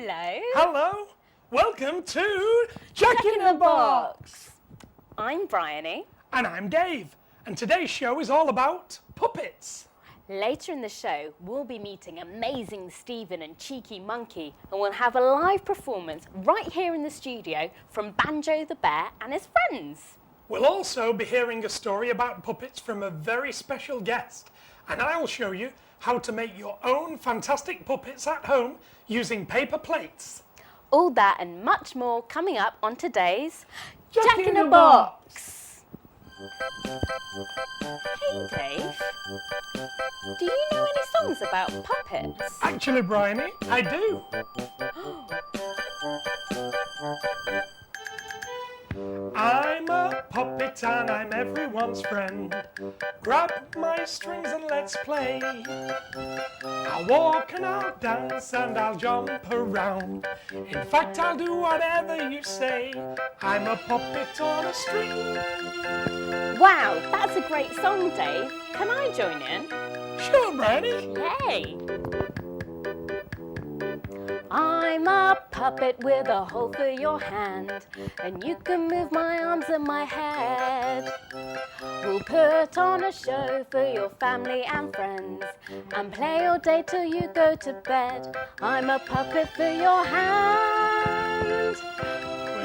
Hello. Hello. Welcome to Jack in the Box. I'm Bryony. And I'm Dave. And today's show is all about puppets. Later in the show, we'll be meeting Amazing Stephen and Cheeky Monkey, and we'll have a live performance right here in the studio from Banjo the Bear and his friends. We'll also be hearing a story about puppets from a very special guest. And I'll show you how to make your own fantastic puppets at home using paper plates. All that and much more coming up on today's Jack in the Box. Hey Dave, do you know any songs about puppets? Actually, Bryony, I do. I'm a puppet and I'm everyone's friend. Grab my strings and let's play. I'll walk and I'll dance and I'll jump around. In fact, I'll do whatever you say. I'm a puppet on a string. Wow, that's a great song, Dave. Can I join in? Sure, Bryony. Yay! I'm a puppet with a hole for your hand, and you can move my arms and my head. We'll put on a show for your family and friends, and play all day till you go to bed. I'm a puppet for your hand.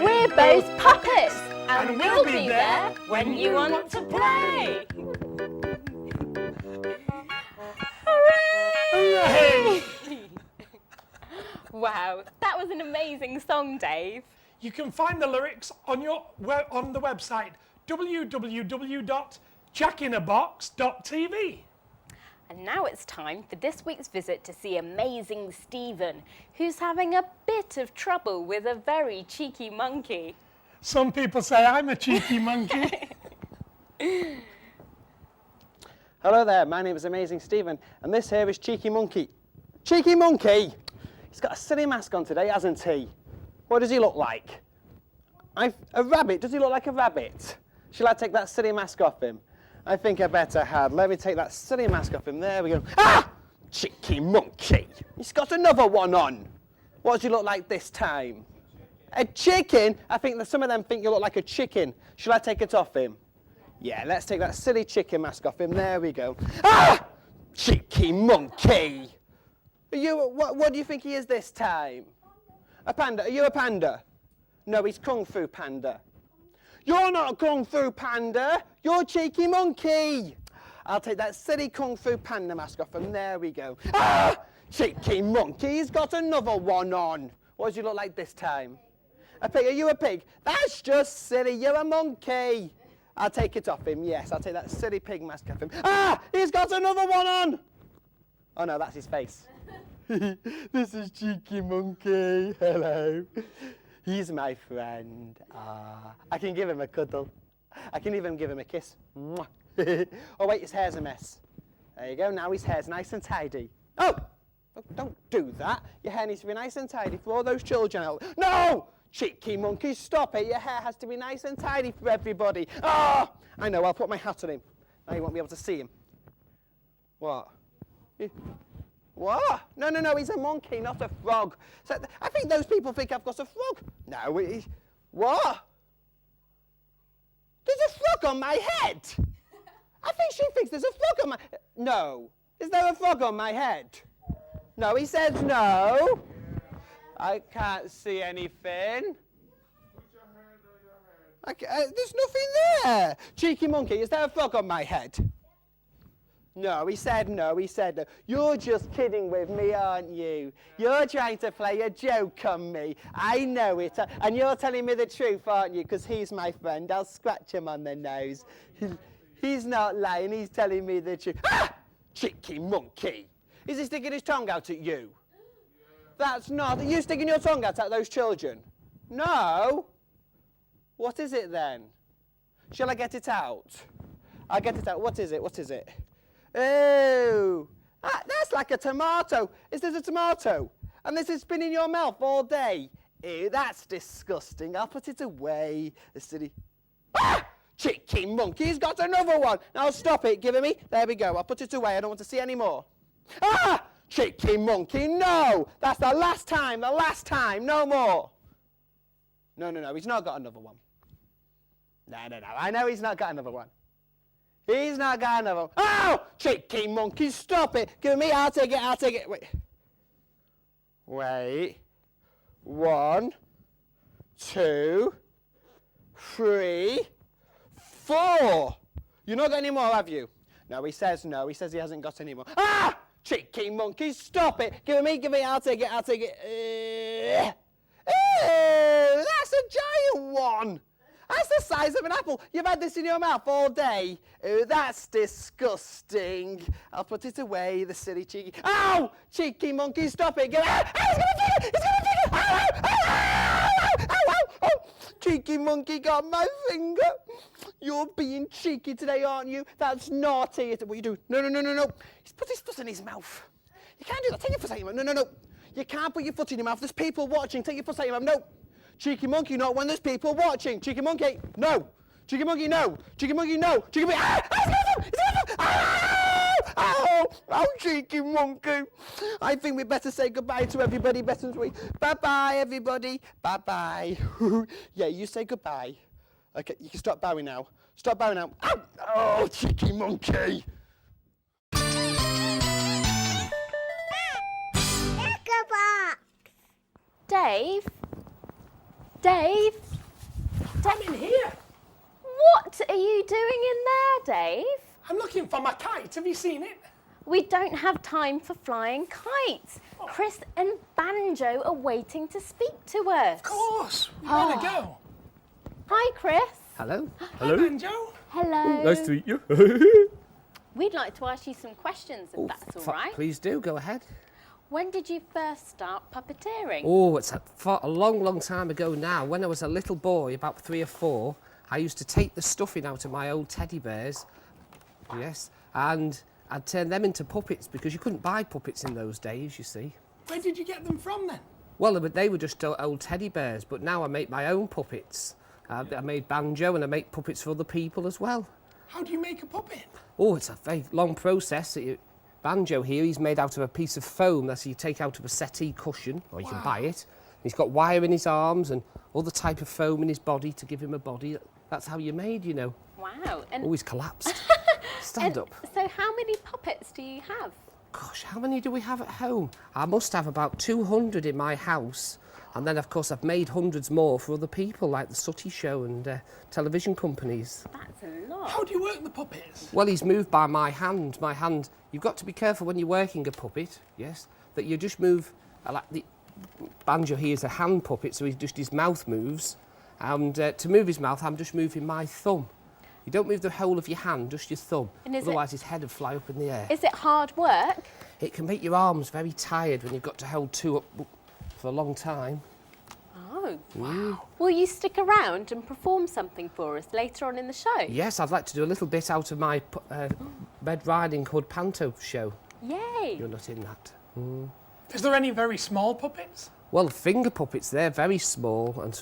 We're both puppets, and we'll be there when you want to play. Hooray! Wow, that was an amazing song, Dave. You can find the lyrics on the website www.jackinabox.tv. And now it's time for this week's visit to see Amazing Stephen, who's having a bit of trouble with a very cheeky monkey. Some people say I'm a cheeky monkey. Hello there, my name is Amazing Stephen, and this here is Cheeky Monkey. Cheeky Monkey! He's got a silly mask on today, hasn't he? What does he look like? A rabbit? Does he look like a rabbit? Shall I take that silly mask off him? I think I better have. Let me take that silly mask off him. There we go. Ah! Cheeky Monkey! He's got another one on. What does he look like this time? A chicken? I think that some of them think you look like a chicken. Shall I take it off him? Yeah, let's take that silly chicken mask off him. There we go. Ah! Cheeky Monkey! What do you think he is this time? A panda? Are you a panda? No, he's Kung Fu Panda. You're not a Kung Fu Panda. You're Cheeky Monkey. I'll take that silly Kung Fu Panda mask off him. There we go. Ah! Cheeky Monkey, he's got another one on. What does he look like this time? A pig? Are you a pig? That's just silly. You're a monkey. I'll take it off him. Yes, I'll take that silly pig mask off him. Ah! He's got another one on. Oh no, that's his face. This is Cheeky Monkey. Hello. He's my friend. I can give him a cuddle. I can even give him a kiss. Oh wait, his hair's a mess. There you go. Now his hair's nice and tidy. Oh, don't do that. Your hair needs to be nice and tidy for all those children out. No! Cheeky Monkey, stop it. Your hair has to be nice and tidy for everybody. Ah! I know, I'll put my hat on him. Now you won't be able to see him. What? What? No, he's a monkey, not a frog. So I think those people think I've got a frog. No, what? There's a frog on my head. I think she thinks there's a frog on my... No. Is there a frog on my head? No, he says no. I can't see anything. There's nothing there. Cheeky Monkey, is there a frog on my head? No, he said no. You're just kidding with me, aren't you? You're trying to play a joke on me. I know it. And you're telling me the truth, aren't you? Because he's my friend. I'll scratch him on the nose. He's not lying. He's telling me the truth. Ah! Cheeky Monkey. Is he sticking his tongue out at you? That's not... Are you sticking your tongue out at those children? No. What is it then? Shall I get it out? I'll get it out. What is it? Oh, that's like a tomato. Is this a tomato? And this has been in your mouth all day. Ew, that's disgusting. I'll put it away. The silly... Ah! Cheeky Monkey, he's got another one. Now stop it, give it me. There we go. I'll put it away. I don't want to see any more. Ah! cheeky monkey, no! That's the last time, no more. No, he's not got another one. No, I know he's not got another one. He's not got another one. Oh, cheeky monkey, stop it. Give me, I'll take it. Wait. 1, 2, 3, 4. You've not got any more, have you? No, he says he hasn't got any more. Ah! Cheeky monkey, stop it. Give me, I'll take it. That's a giant one. That's the size of an apple. You've had this in your mouth all day. Oh, that's disgusting. I'll put it away, the silly cheeky. Ow! Cheeky monkey, stop it. It's gonna finger. Ow! Cheeky monkey got my finger. You're being cheeky today, aren't you? That's naughty. What you do? No. He's put his foot in his mouth. You can't do that. Take your foot out of your mouth. No. You can't put your foot in your mouth. There's people watching. Take your foot out of your mouth. No. Cheeky monkey, not when there's people watching. Cheeky monkey, no. Cheeky monkey, no. Cheeky monkey, no. Cheeky monkey, oh, cheeky monkey. I think we better say goodbye to everybody, better than we. Bye-bye, everybody. Bye-bye. Yeah, you say goodbye. Okay, you can stop bowing now. Stop bowing now. Ow! Oh, cheeky monkey. Dave? I'm in here. What are you doing in there, Dave? I'm looking for my kite. Have you seen it? We don't have time for flying kites. Chris and Banjo are waiting to speak to us. Of course. We better go. Hi, Chris. Hello. Hi, Banjo. Hello. Nice to meet you. We'd like to ask you some questions, if that's all right. Please do, go ahead. When did you first start puppeteering? Oh, it's a long time ago now. When I was a little boy, about 3 or 4, I used to take the stuffing out of my old teddy bears, yes, and I'd turn them into puppets because you couldn't buy puppets in those days, you see. Where did you get them from then? Well, they were just old teddy bears, but now I make my own puppets. I made Banjo and I make puppets for other people as well. How do you make a puppet? Oh, it's a very long process. Banjo here, he's made out of a piece of foam that you take out of a settee cushion, or you can buy it. He's got wire in his arms and other type of foam in his body to give him a body. That's how you're made, you know. Wow. And Always collapsed. Stand up. So how many puppets do you have? Gosh, how many do we have at home? I must have about 200 in my house. And then, of course, I've made hundreds more for other people, like the Sooty Show and television companies. That's a lot. How do you work the puppets? Well, he's moved by my hand. My hand, you've got to be careful when you're working a puppet, yes, that you just move, like the Banjo here is a hand puppet, so his mouth moves. And to move his mouth, I'm just moving my thumb. You don't move the whole of your hand, just your thumb. Otherwise, his head would fly up in the air. Is it hard work? It can make your arms very tired when you've got to hold two up for a long time. Oh, wow. Will you stick around and perform something for us later on in the show? Yes, I'd like to do a little bit out of my Red Riding Hood panto show. Yay. You're not in that. Is there any very small puppets? Well, finger puppets, they're very small, and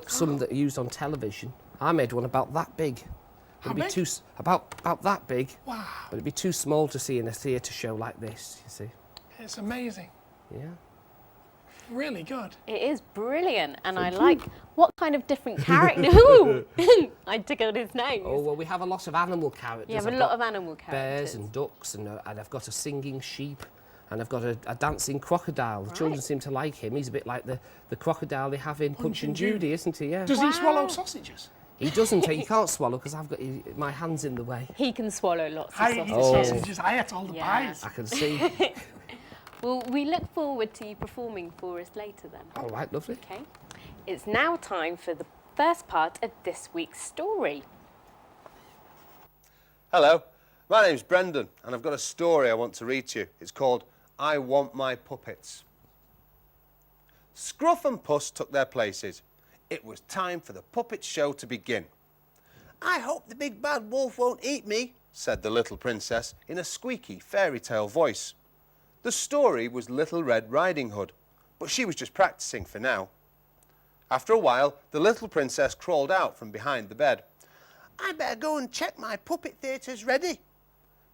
some that are used on television. I made one about that big. How big? About that big. Wow. But it'd be too small to see in a theatre show like this, you see. It's amazing. Yeah. Really good. It is brilliant, and I like what kind of different character. Ooh, I tickled his nose. Oh, well, we have a lot of animal characters. You have I've a lot got of animal characters. Bears and ducks, and I've got a singing sheep, and I've got a dancing crocodile. The children seem to like him. He's a bit like the crocodile they have in Punch and Judy, isn't he? Yeah. Does he swallow sausages? He doesn't. He can't swallow because I've got my hands in the way. He can swallow lots of I eat sausages. sausages. I ate all the pies. I can see. Well, we look forward to you performing for us later then. All right, lovely. Okay. It's now time for the first part of this week's story. Hello, my name's Brendan and I've got a story I want to read to you. It's called I Want My Puppets. Scruff and Puss took their places. It was time for the puppet show to begin. I hope the big bad wolf won't eat me, said the little princess in a squeaky fairy tale voice. The story was Little Red Riding Hood, but she was just practicing for now. After a while, the little princess crawled out from behind the bed. I better go and check my puppet theatre's ready.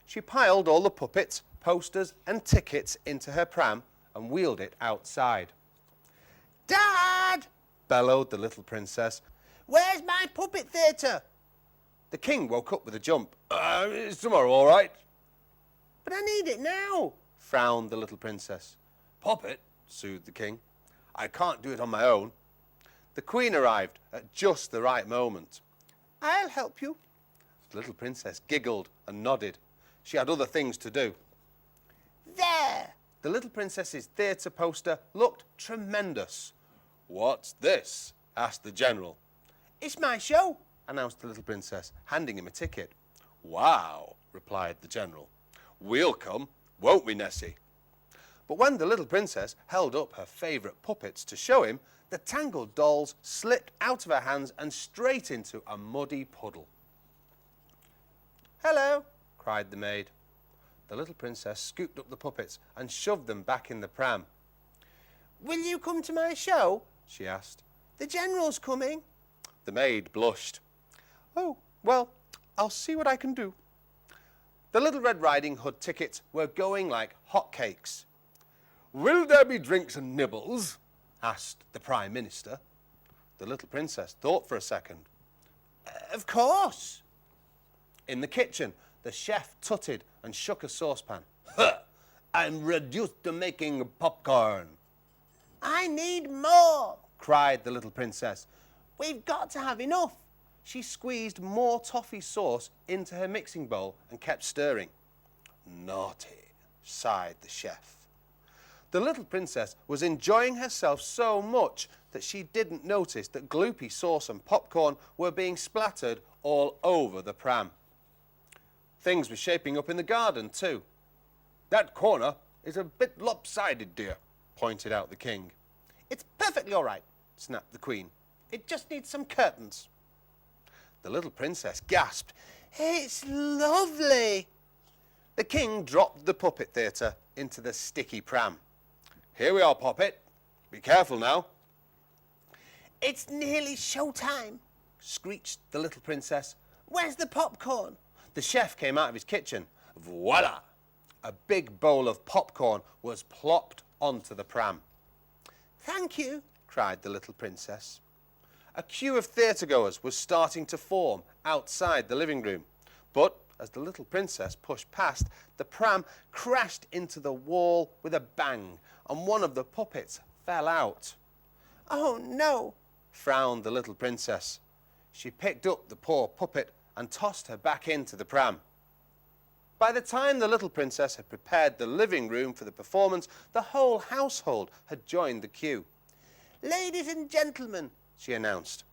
She piled all the puppets posters and tickets into her pram and wheeled it outside. "Dad!" bellowed the little princess. "Where's my puppet theatre?" The king woke up with a jump. Is tomorrow all right?" "But I need it now," frowned the little princess. "Puppet," soothed the king. "I can't do it on my own." The queen arrived at just the right moment. "I'll help you." The little princess giggled and nodded. She had other things to do. There! The little princess's theatre poster looked tremendous. "What's this?" asked the general. "It's my show," announced the little princess, handing him a ticket. "Wow," replied the general. "We'll come, won't we, Nessie?" But when the little princess held up her favourite puppets to show him, the tangled dolls slipped out of her hands and straight into a muddy puddle. "Hello," cried the maid. The little princess scooped up the puppets and shoved them back in the pram. "Will you come to my show?" she asked. "The general's coming." The maid blushed. "Oh, well, I'll see what I can do." The Little Red Riding Hood tickets were going like hotcakes. "Will there be drinks and nibbles?" asked the Prime Minister. The little princess thought for a second. "Of course." In the kitchen, the chef tutted and shook a saucepan. "Huh! I'm reduced to making popcorn." "I need more," cried the little princess. "We've got to have enough." She squeezed more toffee sauce into her mixing bowl and kept stirring. "Naughty," sighed the chef. The little princess was enjoying herself so much that she didn't notice that gloopy sauce and popcorn were being splattered all over the pram. Things were shaping up in the garden too. "That corner is a bit lopsided, dear," pointed out the king. "It's perfectly all right," snapped the queen. "It just needs some curtains." The little princess gasped. "It's lovely." The king dropped the puppet theatre into the sticky pram. "Here we are, Poppet. Be careful now." "It's nearly showtime," screeched the little princess. "Where's the popcorn?" The chef came out of his kitchen. Voila! A big bowl of popcorn was plopped onto the pram. "Thank you," cried the little princess. A queue of theatregoers was starting to form outside the living room. But as the little princess pushed past, the pram crashed into the wall with a bang, and one of the puppets fell out. "Oh no," frowned the little princess. She picked up the poor puppet and tossed her back into the pram. By the time the little princess had prepared the living room for the performance, the whole household had joined the queue. "Ladies and gentlemen," she announced,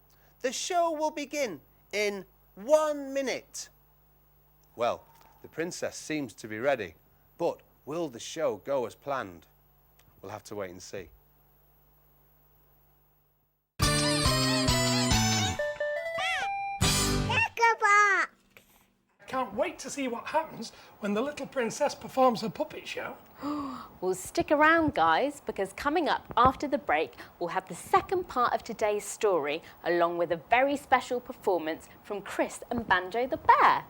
"the show will begin in 1 minute." Well, the princess seems to be ready, but will the show go as planned? We'll have to wait and see. Can't wait to see what happens when the little princess performs her puppet show. Well, stick around, guys, because coming up after the break, we'll have the second part of today's story, along with a very special performance from Chris and Banjo the Bear.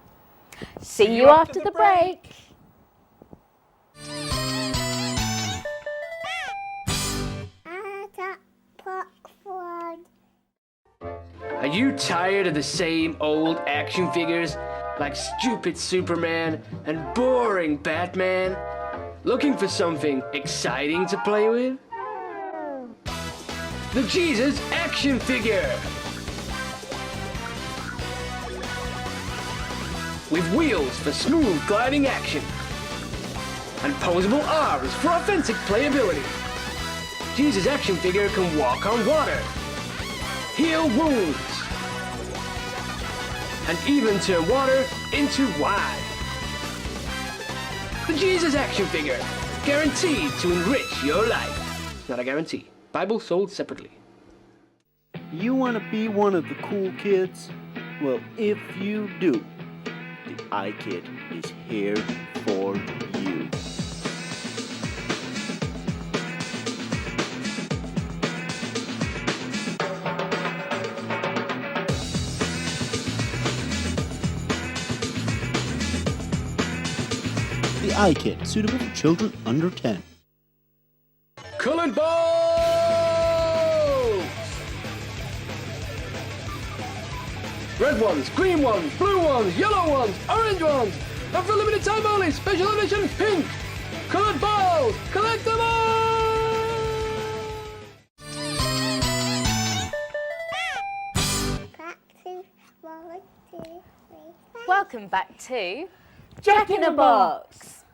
See you after the break. Are you tired of the same old action figures like stupid Superman and boring Batman? Looking for something exciting to play with? The Jesus action figure! With wheels for smooth gliding action and posable arms for authentic playability. Jesus action figure can walk on water, heal wounds, and even turn water into wine. The Jesus action figure, guaranteed to enrich your life. Not a guarantee. Bible sold separately. You want to be one of the cool kids? Well, if you do, the iKid is here for you. The iKit, suitable for children under 10. Colored balls! Red ones, green ones, blue ones, yellow ones, orange ones, and for a limited time only, special edition pink! Colored balls! Collect them all! Welcome back to Jack in a Box.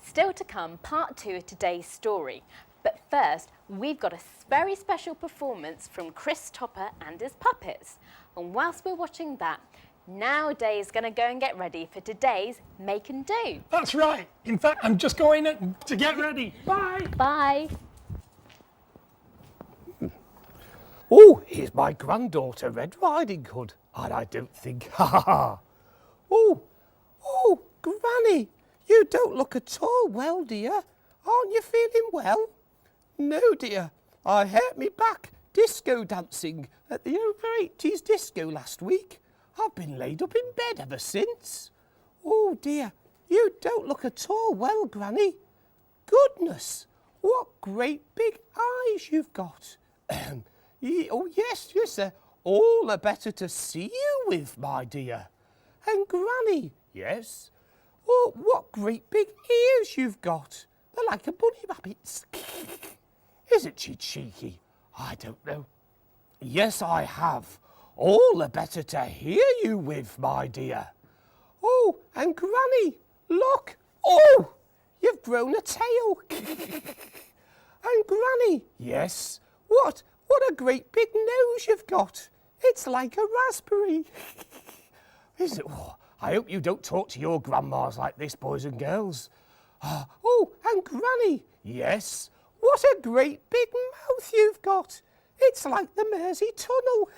Still to come, part 2 of today's story. But first, we've got a very special performance from Chris Topper and his puppets. And whilst we're watching that, now Dave's going to go and get ready for today's Make and Do. That's right. In fact, I'm just going to get ready. Bye. Bye. Oh, here's my granddaughter, Red Riding Hood. And I don't think, Oh, Granny, you don't look at all well, dear. Aren't you feeling well? No, dear. I hurt me back disco dancing at the over 80s disco last week. I've been laid up in bed ever since. Oh, dear, you don't look at all well, Granny. Goodness, what great big eyes you've got. Oh, yes, they're all the better to see you with, my dear. And Granny, yes, oh, what great big ears you've got. They're like a bunny rabbit's. Isn't she cheeky? I don't know. Yes, I have. All the better to hear you with, my dear. Oh, and Granny, look. Oh, you've grown a tail. And Granny, yes, what a great big nose you've got. It's like a raspberry. Is it? Oh, I hope you don't talk to your grandmas like this, boys and girls. Oh, and Granny, yes, what a great big mouth you've got. It's like the Mersey Tunnel.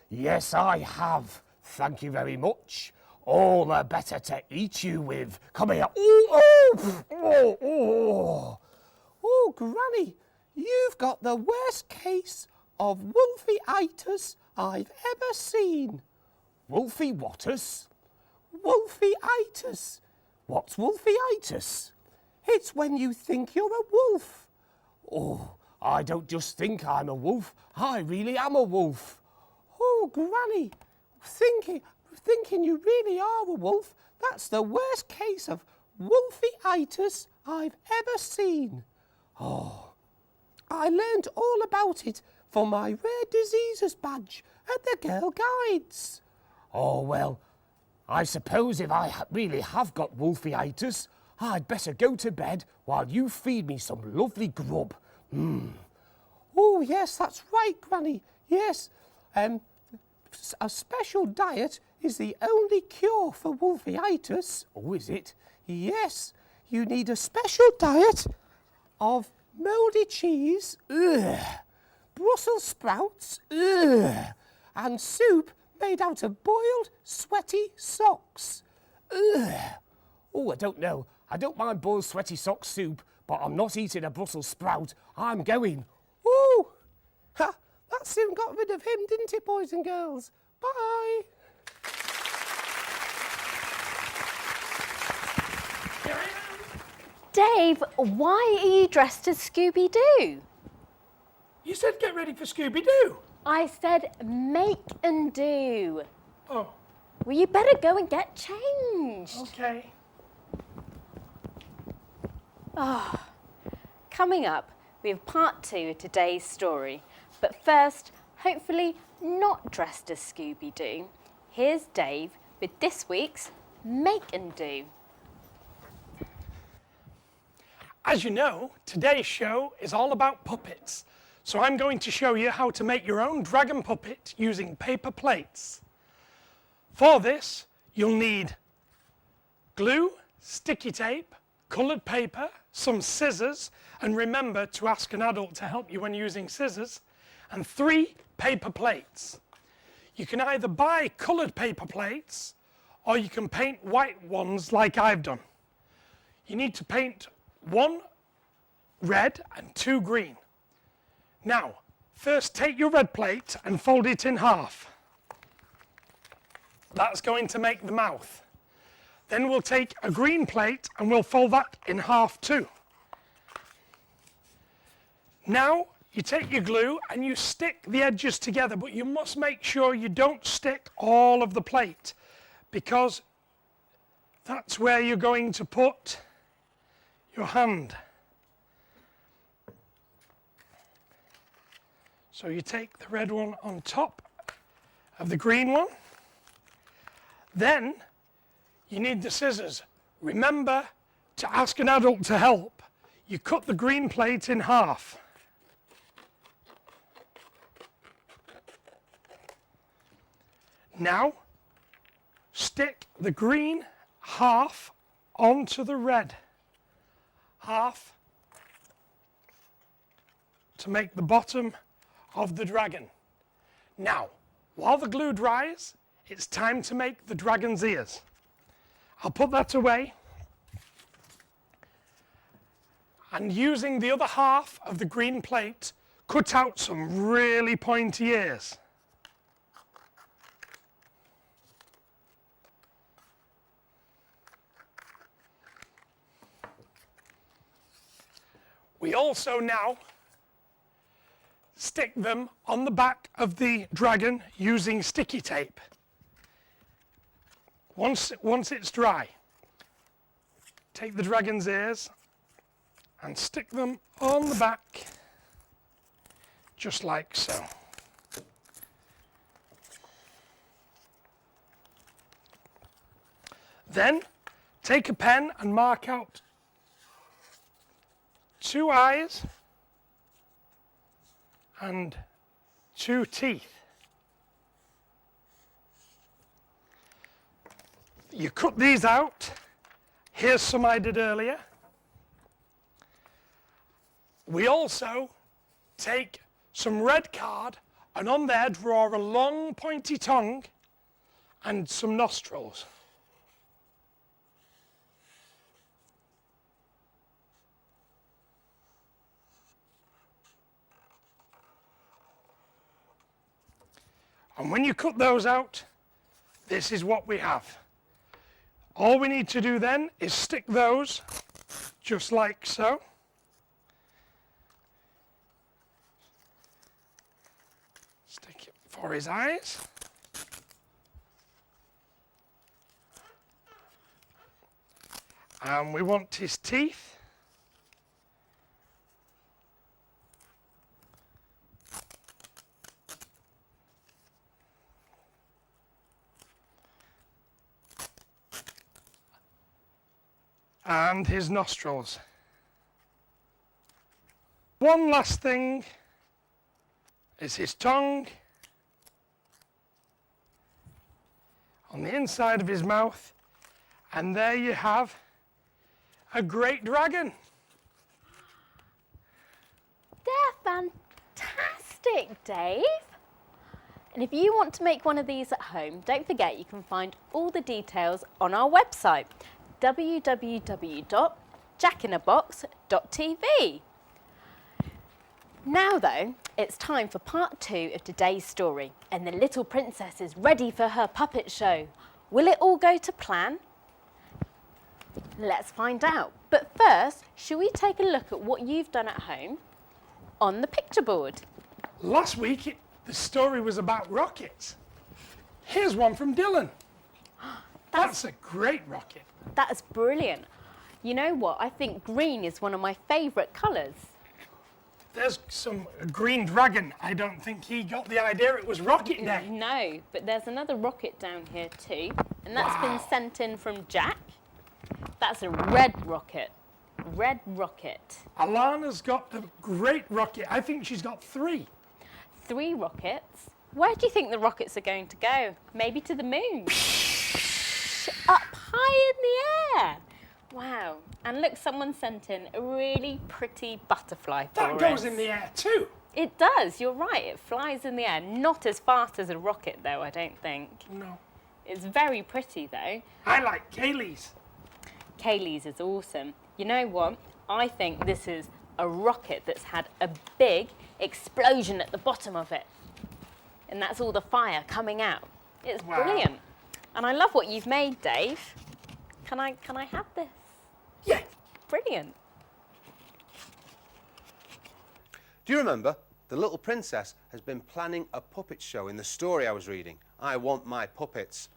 Yes, I have. Thank you very much. All the better to eat you with. Come here. Oh, Granny, you've got the worst case of wolfie-itis I've ever seen. Wolfie-wattus? Wolfie-itis. What's wolfie-itis? It's when you think you're a wolf. Oh, I don't just think I'm a wolf. I really am a wolf. Oh, Granny, thinking you really are a wolf, that's the worst case of wolfie-itis I've ever seen. Oh, I learned all about it for my rare diseases badge at the Girl Guides. Oh, well, I suppose if I really have got wolfie-itis, I'd better go to bed while you feed me some lovely grub. Oh, yes, that's right, Granny. Yes, a special diet is the only cure for wolfie-itis. Oh, is it? Yes, you need a special diet of mouldy cheese, Brussels sprouts, and soup made out of boiled, sweaty socks. Oh, I don't know. I don't mind boiled, sweaty sock soup, but I'm not eating a Brussels sprout. I'm going. Oh, that soon got rid of him, didn't it, boys and girls? Bye. Dave, why are you dressed as Scooby-Doo? You said get ready for Scooby-Doo. I said make and do. Oh, Well, you better go and get changed. okay. Coming up, we have part 2 of today's story. But first, hopefully not dressed as Scooby-Doo, here's Dave with this week's Make and Do. As you know, today's show is all about puppets. So I'm going to show you how to make your own dragon puppet using paper plates. For this, you'll need glue, sticky tape, coloured paper, some scissors, and remember to ask an adult to help you when using scissors, and 3 paper plates. You can either buy coloured paper plates, or you can paint white ones like I've done. You need to paint 1 red and 2 green. Now, first take your red plate and fold it in half. That's going to make the mouth. Then we'll take a green plate and we'll fold that in half too. Now you take your glue and you stick the edges together, but you must make sure you don't stick all of the plate, because that's where you're going to put your hand. So you take the red one on top of the green one. Then you need the scissors. Remember to ask an adult to help. You cut the green plate in half. Now, stick the green half onto the red half to make the bottom of the dragon. Now, while the glue dries, it's time to make the dragon's ears. I'll put that away. And using the other half of the green plate, cut out some really pointy ears. We also now stick them on the back of the dragon using sticky tape. Once it's dry, take the dragon's ears and stick them on the back, just like so. Then take a pen and mark out 2 eyes and 2 teeth. You cut these out. Here's some I did earlier. We also take some red card and on there draw a long pointy tongue and some nostrils. And when you cut those out, this is what we have. All we need to do then is stick those just like so. Stick it for his eyes. And we want his teeth. And his nostrils. One last thing is his tongue on the inside of his mouth, and there you have a great dragon. They're fantastic, Dave. And if you want to make one of these at home, don't forget you can find all the details on our website, www.jackinabox.tv. Now though, it's time for part 2 of today's story, and the little princess is ready for her puppet show. Will it all go to plan? Let's find out. But first, shall we take a look at what you've done at home on the picture board? Last week, the story was about rockets. Here's one from Dylan. That's a great rocket. That is brilliant. You know what? I think green is one of my favourite colours. There's some green dragon. I don't think he got the idea it was rocket day. No, but there's another rocket down here too, and that's been sent in from Jack. That's a red rocket. Red rocket. Alana's got a great rocket. I think she's got 3. 3 rockets? Where do you think the rockets are going to go? Maybe to the moon? Up high in the air. Wow. And look, someone sent in a really pretty butterfly for us. That goes in the air too. It does, you're right. It flies in the air. Not as fast as a rocket though, I don't think. No. It's very pretty though. I like Kaylee's. Kaylee's is awesome. You know what? I think this is a rocket that's had a big explosion at the bottom of it. And that's all the fire coming out. It's brilliant. And I love what you've made, Dave. Can I have this? Yeah. Brilliant. Do you remember? The little princess has been planning a puppet show in the story I was reading. I Want My Puppets.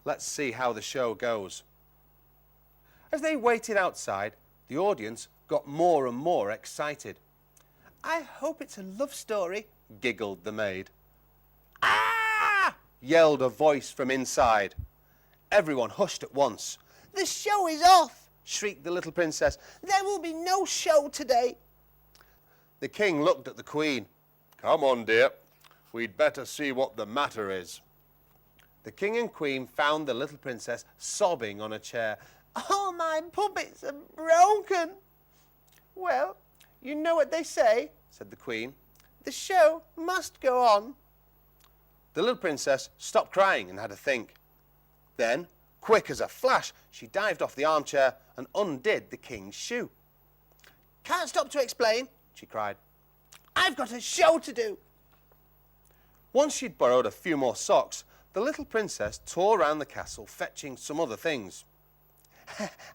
Let's see how the show goes. As they waited outside, the audience got more and more excited. I hope it's a love story, giggled the maid. Ah! Yelled a voice from inside. Everyone hushed at once. The show is off, shrieked the little princess. There will be no show today. The king looked at the queen. Come on, dear. We'd better see what the matter is. The king and queen found the little princess sobbing on a chair. All my puppets are broken. Well, you know what they say, said the queen. The show must go on. The little princess stopped crying and had a think. Then, quick as a flash, she dived off the armchair and undid the king's shoe. Can't stop to explain, she cried. I've got a show to do. Once she'd borrowed a few more socks, the little princess tore around the castle fetching some other things.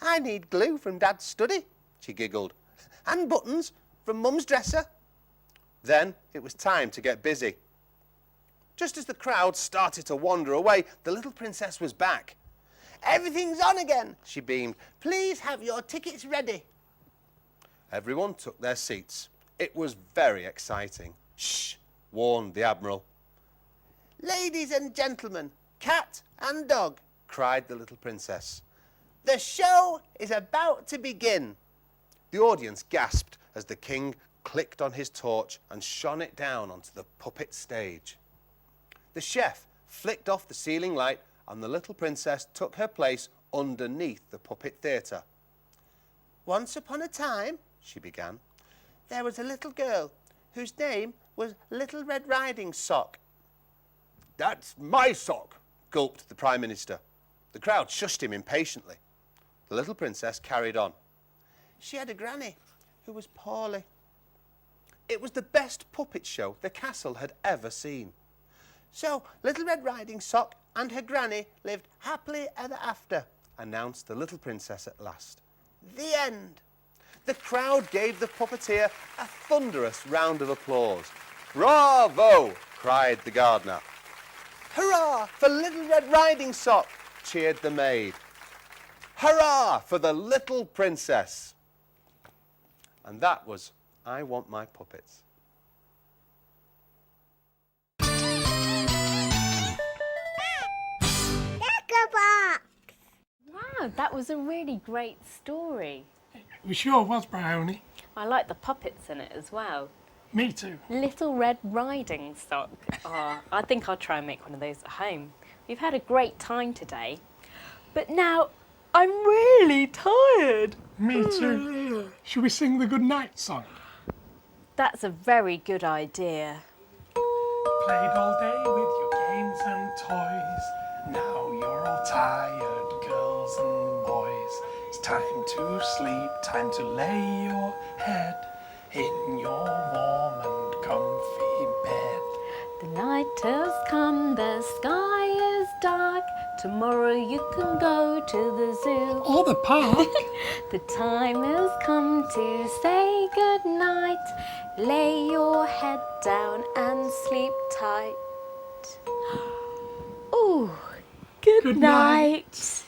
I need glue from Dad's study, she giggled, and buttons from Mum's dresser. Then it was time to get busy. Just as the crowd started to wander away, the little princess was back. Everything's on again, she beamed. Please have your tickets ready. Everyone took their seats. It was very exciting. Shh, warned the Admiral. Ladies and gentlemen, cat and dog, cried the little princess. The show is about to begin. The audience gasped as the king clicked on his torch and shone it down onto the puppet stage. The chef flicked off the ceiling light and the little princess took her place underneath the puppet theatre. Once upon a time, she began, there was a little girl whose name was Little Red Riding Sock. That's my sock, gulped the Prime Minister. The crowd shushed him impatiently. The little princess carried on. She had a granny who was poorly. It was the best puppet show the castle had ever seen. So Little Red Riding Sock and her granny lived happily ever after, announced the little princess at last. The end. The crowd gave the puppeteer a thunderous round of applause. Bravo! Cried the gardener. Hurrah for Little Red Riding Sock! Cheered the maid. Hurrah for the little princess! And that was I Want My Puppets. Wow, that was a really great story. We sure was, Brownie. I like the puppets in it as well. Me too. Little Red Riding Sock. Oh, I think I'll try and make one of those at home. We've had a great time today, but now I'm really tired. Me too. Should we sing the good night song? That's a very good idea. Played all day with your games and toys. Now you're all tired, girls and boys. It's time to sleep, time to lay your head in your warm and comfy bed. The night has come, the sky is dark. Tomorrow you can go to the zoo. Or the park. The time has come to say good night. Lay your head down and sleep tight. Ooh, good Good night. night.